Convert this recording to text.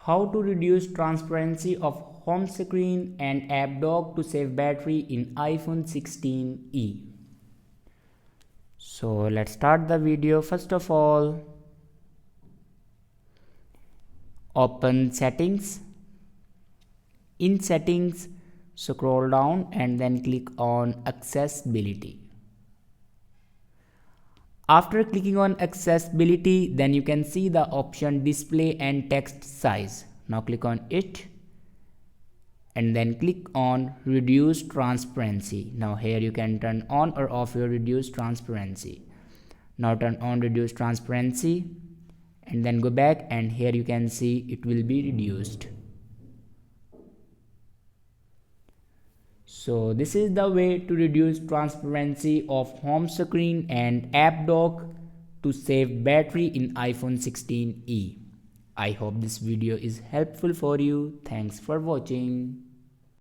How to reduce transparency of home screen and app dock to save battery in iPhone 16e. So let's start the video. First of all, open settings. In settings, scroll down and then click on accessibility. After clicking on accessibility, then you can see the option display and text size. Now click on it and then click on reduce transparency. Now here you can turn on or off your reduce transparency. Now turn on reduce transparency and then go back, and here you can see it will be reduced. So this is the way to reduce transparency of home screen and app dock to save battery in iPhone 16e. I hope this video is helpful for you. Thanks for watching.